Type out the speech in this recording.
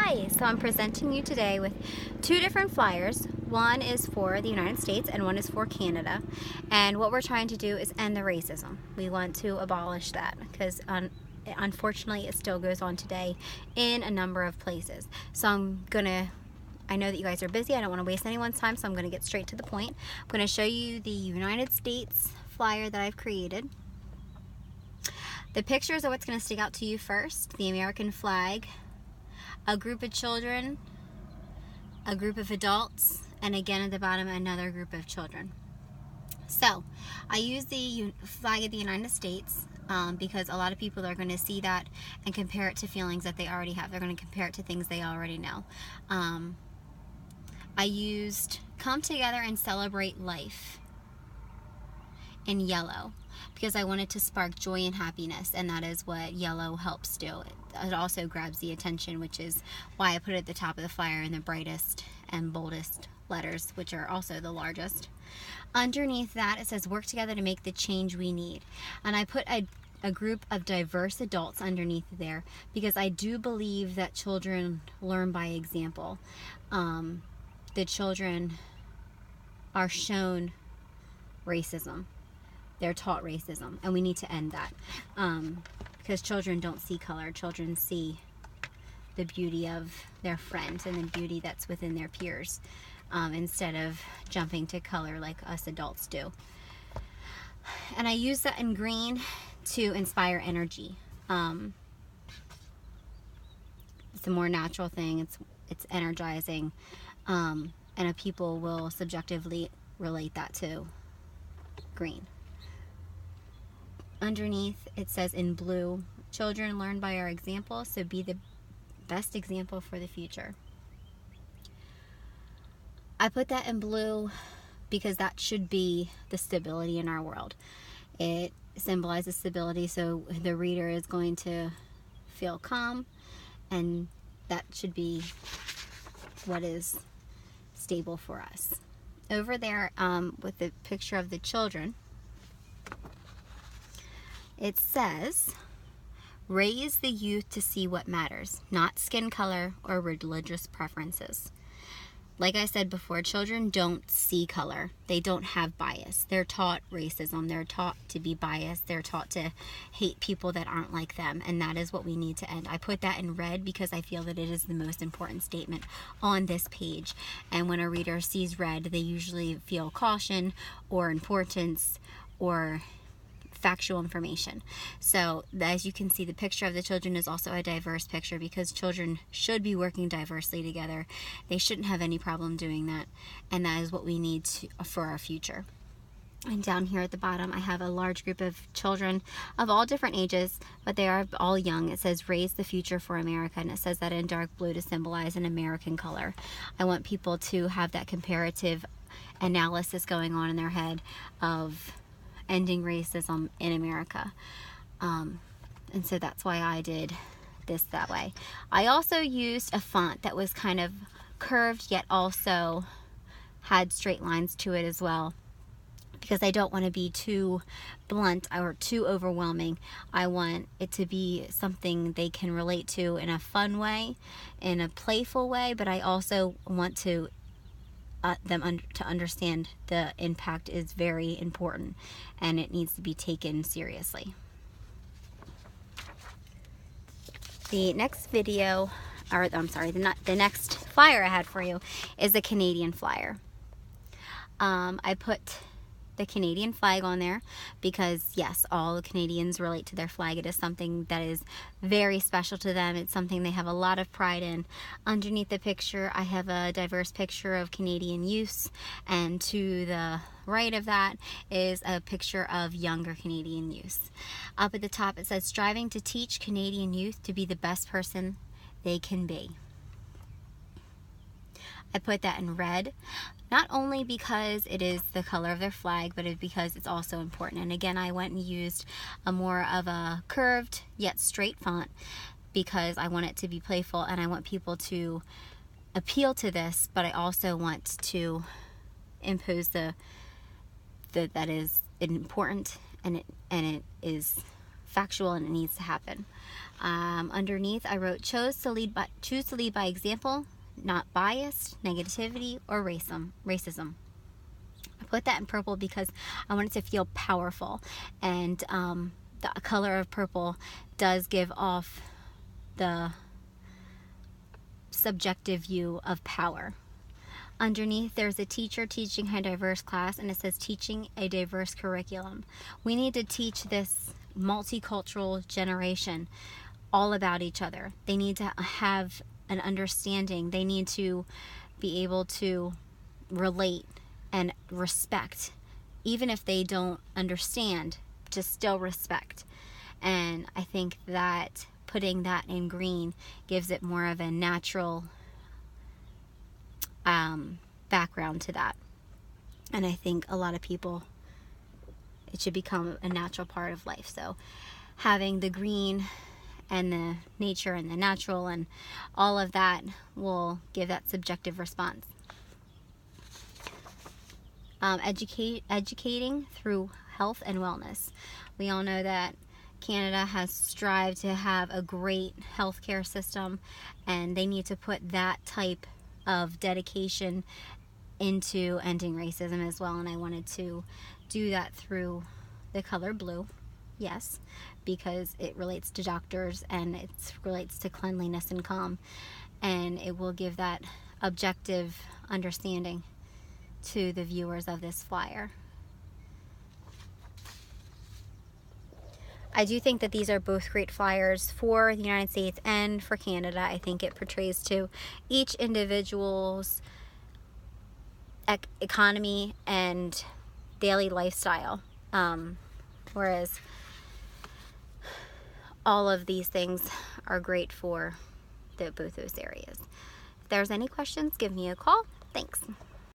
Hi, so I'm presenting you today with two different flyers. One is for the United States and one is for Canada. And what we're trying to do is end the racism. We want to abolish that because unfortunately it still goes on today in a number of places. So I know that you guys are busy. I don't want to waste anyone's time, so I'm going to get straight to the point. I'm going to show you the United States flyer that I've created. The pictures are what's going to stick out to you first. The American flag, a group of children, a group of adults, and again at the bottom another group of children. So I use the flag of the United States because a lot of people are going to see that and compare it to feelings that they already have. They're going to compare it to things they already know. I used Come Together and Celebrate Life in yellow because I wanted to spark joy and happiness, and that is what yellow helps do. It also grabs the attention, which is why I put it at the top of the flyer in the brightest and boldest letters, which are also the largest. Underneath that it says work together to make the change we need, and I put a group of diverse adults underneath there because I do believe that children learn by example. The children are shown racism. They're taught racism, and we need to end that because children don't see color. Children see the beauty of their friends and the beauty that's within their peers instead of jumping to color like us adults do. And I use that in green to inspire energy. It's a more natural thing. It's energizing, and people will subjectively relate that to green. Underneath it says in blue, children learn by our example, so be the best example for the future. I put that in blue because that should be the stability in our world. It symbolizes stability, so the reader is going to feel calm, and that should be what is stable for us. Over there with the picture of the children, it says, raise the youth to see what matters, not skin color or religious preferences. Like I said before, children don't see color. They don't have bias. They're taught racism. They're taught to be biased. They're taught to hate people that aren't like them, and that is what we need to end. I put that in red because I feel that it is the most important statement on this page, and when a reader sees red, they usually feel caution or importance or factual information. So as you can see, the picture of the children is also a diverse picture because children should be working diversely together. They shouldn't have any problem doing that, and that is what we need for our future. And down here at the bottom I have a large group of children of all different ages, but they are all young. It says raise the future for America, and it says that in dark blue to symbolize an American color. I want people to have that comparative analysis going on in their head of ending racism in America, and so that's why I did this that way. I also used a font that was kind of curved yet also had straight lines to it as well, because I don't want to be too blunt or too overwhelming. I want it to be something they can relate to in a fun way, in a playful way, but I also want to to understand the impact is very important and it needs to be taken seriously. The next video, or I'm sorry, the next flyer I had for you is the Canadian flyer. I put the Canadian flag on there because yes, all Canadians relate to their flag. It is something that is very special to them. It's something they have a lot of pride in. Underneath the picture I have a diverse picture of Canadian youths, and to the right of that is a picture of younger Canadian youths. Up at the top it says striving to teach Canadian youth to be the best person they can be. I put that in red, not only because it is the color of their flag, but because it's also important. And again, I went and used a more of a curved yet straight font because I want it to be playful and I want people to appeal to this, but I also want to impose that is important and it is factual and it needs to happen. Underneath, I wrote, choose to lead by example, not biased, negativity, or racism. I put that in purple because I want it to feel powerful, and the color of purple does give off the subjective view of power. Underneath, there's a teacher teaching a diverse class, and it says teaching a diverse curriculum. We need to teach this multicultural generation all about each other. They need to have an understanding. They need to be able to relate and respect, even if they don't understand, to still respect. And I think that putting that in green gives it more of a natural background to that. And I think a lot of people, it should become a natural part of life. So having the green and the nature and the natural and all of that will give that subjective response. Educating through health and wellness. We all know that Canada has strived to have a great healthcare system, and they need to put that type of dedication into ending racism as well. And I wanted to do that through the color blue, yes, because it relates to doctors and it relates to cleanliness and calm, and it will give that objective understanding to the viewers of this flyer. I do think that these are both great flyers for the United States and for Canada. I think it portrays to each individual's economy and daily lifestyle, whereas all of these things are great for both those areas. If there's any questions, give me a call. Thanks.